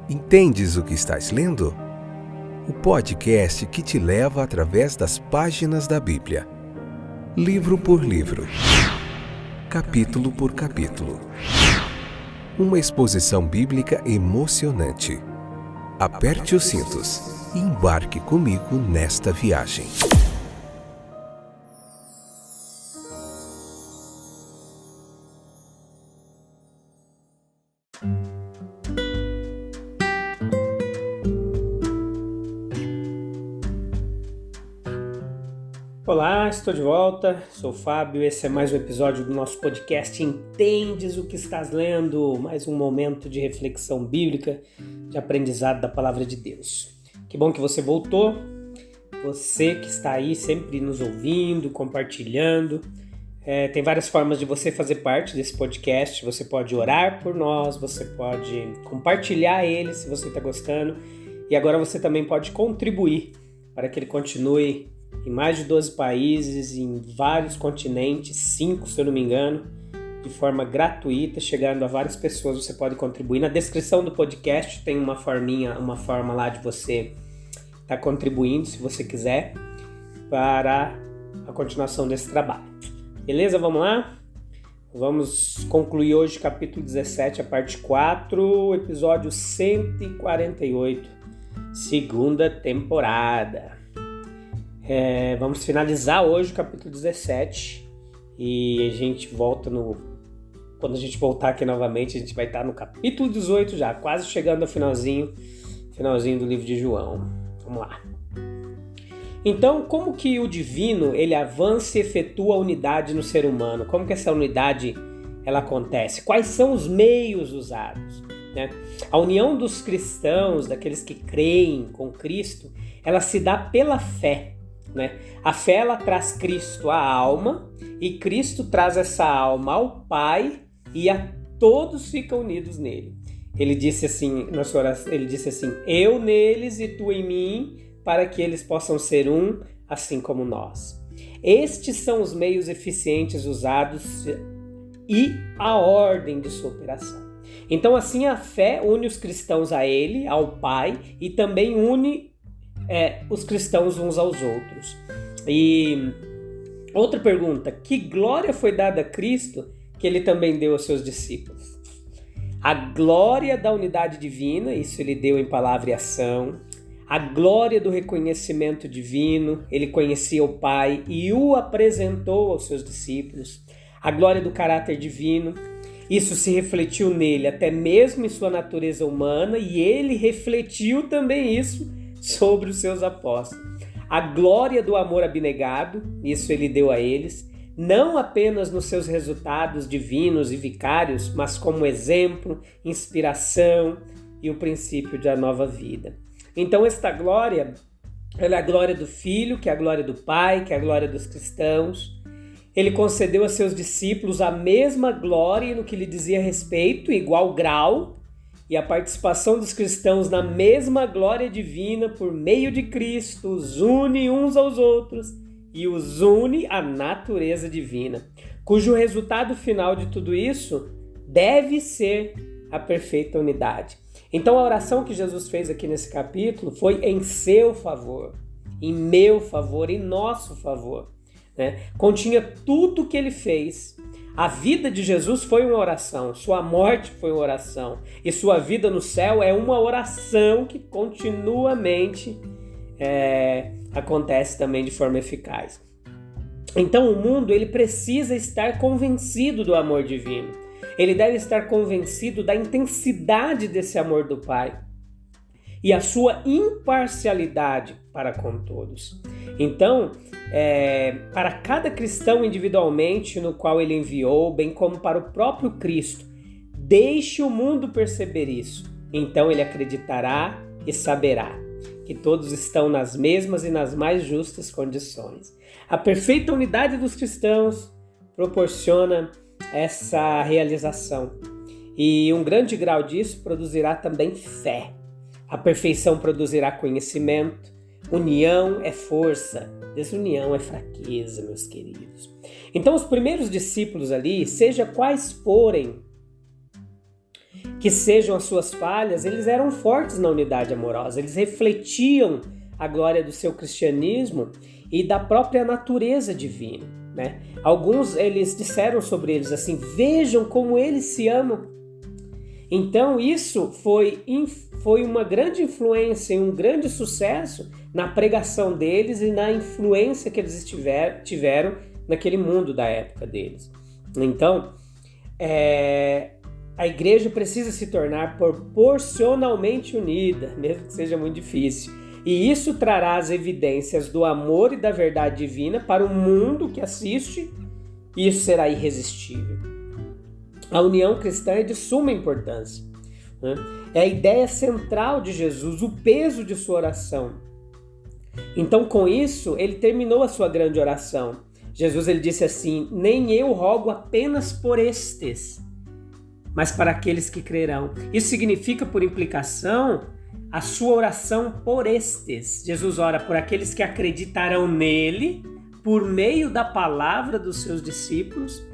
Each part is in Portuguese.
Entendes o que estás lendo? O podcast que te leva através das páginas da Bíblia. Livro por livro. Capítulo por capítulo. Uma exposição bíblica emocionante. Aperte os cintos e embarque comigo nesta viagem. Olá, estou de volta, sou o Fábio, esse é mais um episódio do nosso podcast Entendes o que estás lendo? Mais um momento de reflexão bíblica, de aprendizado da Palavra de Deus. Que bom que você voltou, você que está aí sempre nos ouvindo, compartilhando. Tem várias formas de você fazer parte desse podcast, você pode orar por nós, você pode compartilhar ele se você está gostando e agora você também pode contribuir para que ele continue em mais de 12 países, em vários continentes, 5 se eu não me engano, de forma gratuita, chegando a várias pessoas, você pode contribuir. Na descrição do podcast tem uma forma lá de você estar contribuindo, se você quiser, para a continuação desse trabalho. Beleza? Vamos lá? Vamos concluir hoje capítulo 17, a parte 4, episódio 148, segunda temporada. Vamos finalizar hoje o capítulo 17 e a gente volta quando a gente voltar aqui novamente, a gente vai estar no capítulo 18 já, quase chegando ao finalzinho do livro de João. Vamos lá. Então, como que o divino, ele avança e efetua a unidade no ser humano? Como que essa unidade, ela acontece? Quais são os meios usados? Né? A união dos cristãos, daqueles que creem com Cristo, ela se dá pela fé. Né? A fé, ela traz Cristo à alma e Cristo traz essa alma ao Pai e a todos ficam unidos nele. Ele disse assim, eu neles e tu em mim, para que eles possam ser um, assim como nós. Estes são os meios eficientes usados e a ordem de sua operação. Então assim a fé une os cristãos a ele, ao Pai, e também une os cristãos uns aos outros. E outra pergunta, que glória foi dada a Cristo que ele também deu aos seus discípulos? A glória da unidade divina, isso ele deu em palavra e ação. A glória do reconhecimento divino, ele conhecia o Pai e o apresentou aos seus discípulos. A glória do caráter divino, isso se refletiu nele, até mesmo em sua natureza humana, e ele refletiu também isso sobre os seus apóstolos. A glória do amor abnegado, isso ele deu a eles, não apenas nos seus resultados divinos e vicários, mas como exemplo, inspiração e o princípio da nova vida. Então esta glória, ela é a glória do Filho, que é a glória do Pai, que é a glória dos cristãos. Ele concedeu a seus discípulos a mesma glória no que lhe dizia respeito, igual grau, e a participação dos cristãos na mesma glória divina por meio de Cristo os une uns aos outros e os une à natureza divina, cujo resultado final de tudo isso deve ser a perfeita unidade. Então a oração que Jesus fez aqui nesse capítulo foi em seu favor, em meu favor, em nosso favor. Né? Continha tudo o que ele fez. A vida de Jesus foi uma oração, sua morte foi uma oração e sua vida no céu é uma oração que continuamente acontece também de forma eficaz. Então o mundo ele precisa estar convencido do amor divino, ele deve estar convencido da intensidade desse amor do Pai e a sua imparcialidade para com todos. Então, para cada cristão individualmente no qual ele enviou, bem como para o próprio Cristo, deixe o mundo perceber isso. Então ele acreditará e saberá que todos estão nas mesmas e nas mais justas condições. A perfeita unidade dos cristãos proporciona essa realização. E um grande grau disso produzirá também fé. A perfeição produzirá conhecimento. União é força, desunião é fraqueza, meus queridos. Então os primeiros discípulos ali, seja quais forem, que que sejam as suas falhas, eles eram fortes na unidade amorosa, eles refletiam a glória do seu cristianismo e da própria natureza divina, né? Alguns, eles disseram sobre eles assim: vejam como eles se amam. Então isso foi uma grande influência e um grande sucesso na pregação deles e na influência que eles tiveram naquele mundo da época deles. Então, a igreja precisa se tornar proporcionalmente unida, mesmo que seja muito difícil. E isso trará as evidências do amor e da verdade divina para o mundo que assiste, e isso será irresistível. A união cristã é de suma importância, né? É a ideia central de Jesus, o peso de sua oração. Então, com isso, ele terminou a sua grande oração. Jesus, ele disse assim: nem eu rogo apenas por estes, mas para aqueles que crerão. Isso significa, por implicação, a sua oração por estes. Jesus ora por aqueles que acreditarão nele, por meio da palavra dos seus discípulos.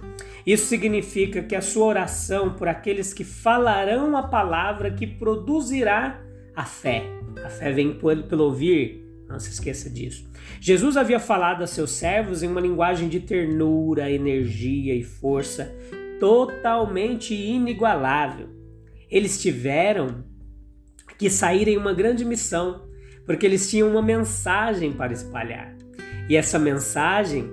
Isso significa que a sua oração por aqueles que falarão a palavra que produzirá a fé. A fé vem pelo ouvir, não se esqueça disso. Jesus havia falado a seus servos em uma linguagem de ternura, energia e força totalmente inigualável. Eles tiveram que sair em uma grande missão, porque eles tinham uma mensagem para espalhar. E essa mensagem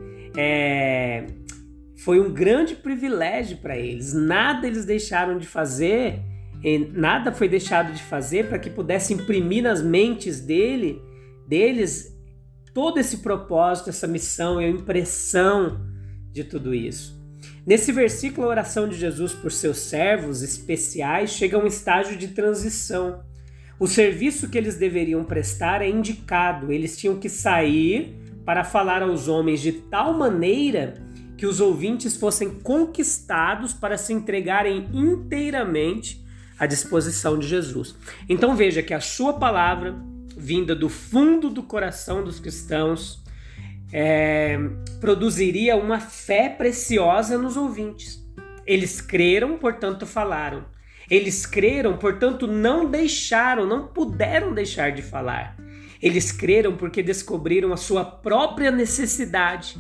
foi um grande privilégio para eles. Nada eles deixaram de fazer, nada foi deixado de fazer para que pudesse imprimir nas mentes deles todo esse propósito, essa missão e a impressão de tudo isso. Nesse versículo, a oração de Jesus por seus servos especiais chega a um estágio de transição. O serviço que eles deveriam prestar é indicado. Eles tinham que sair para falar aos homens de tal maneira que os ouvintes fossem conquistados para se entregarem inteiramente à disposição de Jesus. Então veja que a sua palavra, vinda do fundo do coração dos cristãos, produziria uma fé preciosa nos ouvintes. Eles creram, portanto falaram. Eles creram, portanto não puderam deixar de falar. Eles creram porque descobriram a sua própria necessidade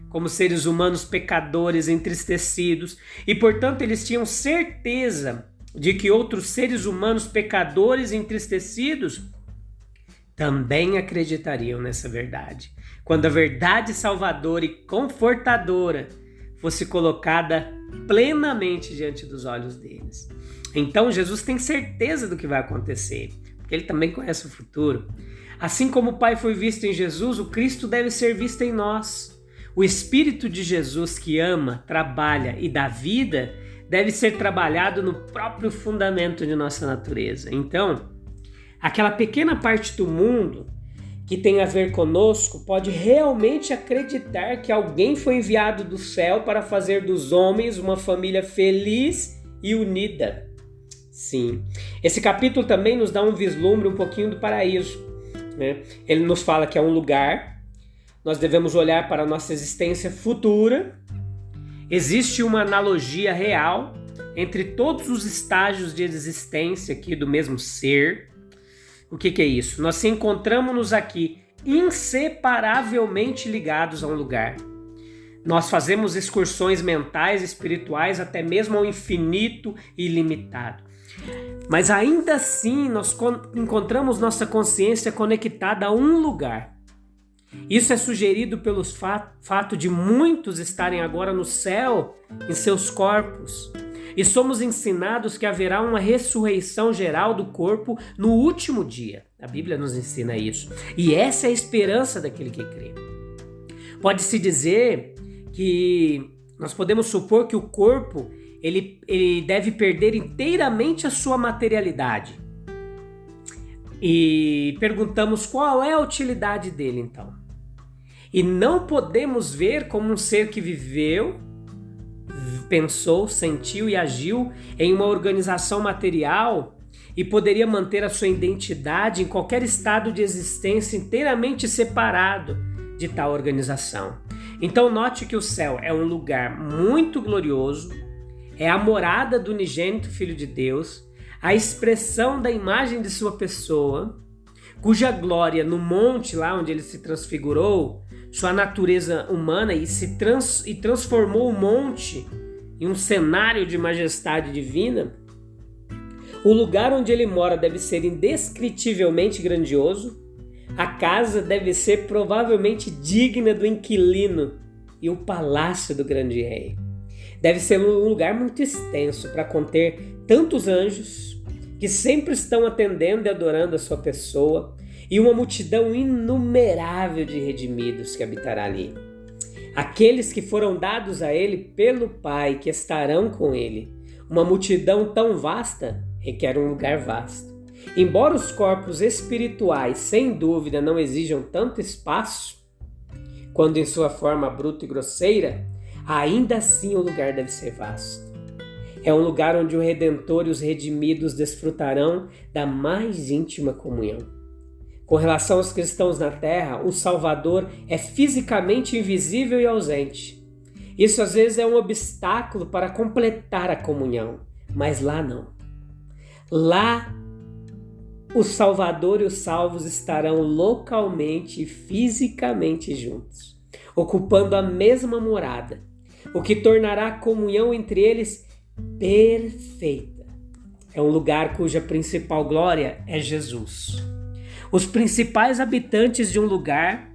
como seres humanos pecadores, entristecidos, e portanto eles tinham certeza de que outros seres humanos pecadores, entristecidos, também acreditariam nessa verdade, quando a verdade salvadora e confortadora fosse colocada plenamente diante dos olhos deles. Então Jesus tem certeza do que vai acontecer, porque ele também conhece o futuro. Assim como o Pai foi visto em Jesus, o Cristo deve ser visto em nós. O Espírito de Jesus que ama, trabalha e dá vida deve ser trabalhado no próprio fundamento de nossa natureza. Então, aquela pequena parte do mundo que tem a ver conosco pode realmente acreditar que alguém foi enviado do céu para fazer dos homens uma família feliz e unida. Sim, esse capítulo também nos dá um vislumbre um pouquinho do paraíso, né? Ele nos fala que é um lugar. Nós devemos olhar para a nossa existência futura. Existe uma analogia real entre todos os estágios de existência aqui do mesmo ser. O que é isso? Nós encontramos-nos aqui inseparavelmente ligados a um lugar. Nós fazemos excursões mentais e espirituais até mesmo ao infinito e ilimitado. Mas ainda assim nós encontramos nossa consciência conectada a um lugar. Isso é sugerido pelo fato de muitos estarem agora no céu em seus corpos. E somos ensinados que haverá uma ressurreição geral do corpo no último dia. A Bíblia nos ensina isso. E essa é a esperança daquele que crê. Pode-se dizer que nós podemos supor que o corpo ele deve perder inteiramente a sua materialidade. E perguntamos qual é a utilidade dele então. E não podemos ver como um ser que viveu, pensou, sentiu e agiu em uma organização material e poderia manter a sua identidade em qualquer estado de existência inteiramente separado de tal organização. Então note que o céu é um lugar muito glorioso, é a morada do unigênito Filho de Deus, a expressão da imagem de sua pessoa, cuja glória no monte lá onde ele se transfigurou, sua natureza humana e transformou o monte em um cenário de majestade divina, o lugar onde ele mora deve ser indescritivelmente grandioso, a casa deve ser provavelmente digna do inquilino e o palácio do grande rei. Deve ser um lugar muito extenso para conter tantos anjos que sempre estão atendendo e adorando a sua pessoa e uma multidão inumerável de redimidos que habitará ali. Aqueles que foram dados a ele pelo Pai, que estarão com ele. Uma multidão tão vasta requer um lugar vasto. Embora os corpos espirituais, sem dúvida, não exijam tanto espaço, quando em sua forma bruta e grosseira, ainda assim o lugar deve ser vasto. É um lugar onde o Redentor e os redimidos desfrutarão da mais íntima comunhão. Com relação aos cristãos na terra, o Salvador é fisicamente invisível e ausente. Isso às vezes é um obstáculo para completar a comunhão, mas lá não. Lá, o Salvador e os salvos estarão localmente e fisicamente juntos, ocupando a mesma morada, o que tornará a comunhão entre eles perfeita. É um lugar cuja principal glória é Jesus. Os principais habitantes de um lugar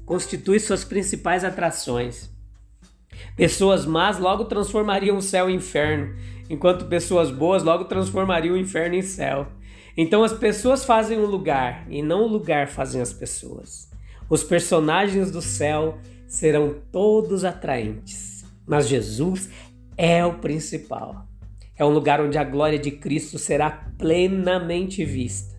constituem suas principais atrações. Pessoas más logo transformariam o céu em inferno, enquanto pessoas boas logo transformariam o inferno em céu. Então as pessoas fazem um lugar e não o lugar fazem as pessoas. Os personagens do céu serão todos atraentes, mas Jesus é o principal. É um lugar onde a glória de Cristo será plenamente vista.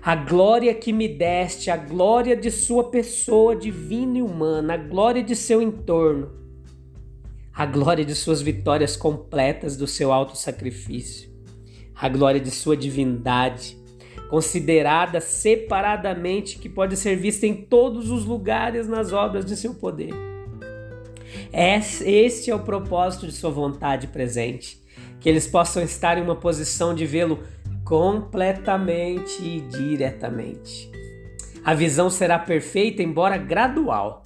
A glória que me deste, a glória de sua pessoa divina e humana, a glória de seu entorno, a glória de suas vitórias completas do seu alto sacrifício, a glória de sua divindade, considerada separadamente, que pode ser vista em todos os lugares nas obras de seu poder. Este é o propósito de sua vontade presente, que eles possam estar em uma posição de vê-lo completamente e diretamente. A visão será perfeita, embora gradual.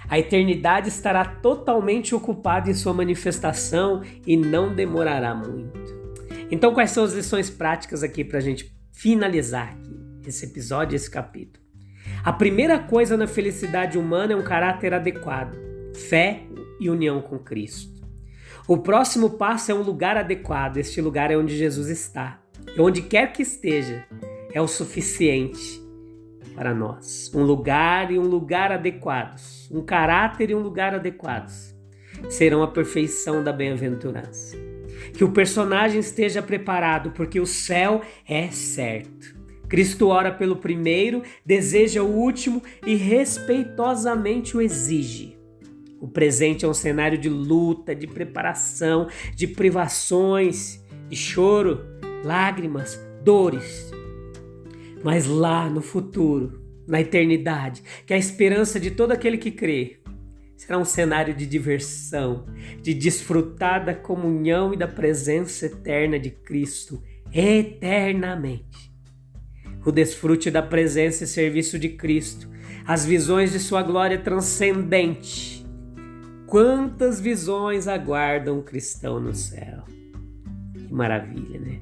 A eternidade estará totalmente ocupada em sua manifestação e não demorará muito. Então, quais são as lições práticas aqui para a gente finalizar aqui esse episódio, esse capítulo? A primeira coisa na felicidade humana é um caráter adequado, fé e união com Cristo. O próximo passo é um lugar adequado. Este lugar é onde Jesus está. E onde quer que esteja, é o suficiente para nós. Um lugar e um lugar adequados. Um caráter e um lugar adequados serão a perfeição da bem-aventurança. Que o personagem esteja preparado, porque o céu é certo. Cristo ora pelo primeiro, deseja o último e respeitosamente o exige. O presente é um cenário de luta, de preparação, de privações, de choro, lágrimas, dores. Mas lá no futuro, na eternidade, que é a esperança de todo aquele que crê, será um cenário de diversão, de desfrutar da comunhão e da presença eterna de Cristo eternamente. O desfrute da presença e serviço de Cristo, as visões de sua glória transcendente. Quantas visões aguardam o cristão no céu? Que maravilha, né?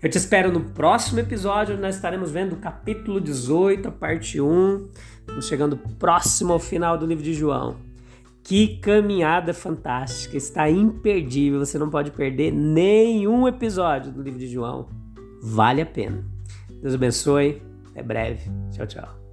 Eu te espero no próximo episódio, onde nós estaremos vendo o capítulo 18, a parte 1. Estamos chegando próximo ao final do livro de João. Que caminhada fantástica, está imperdível, você não pode perder nenhum episódio do livro de João. Vale a pena. Deus abençoe, até breve. Tchau, tchau.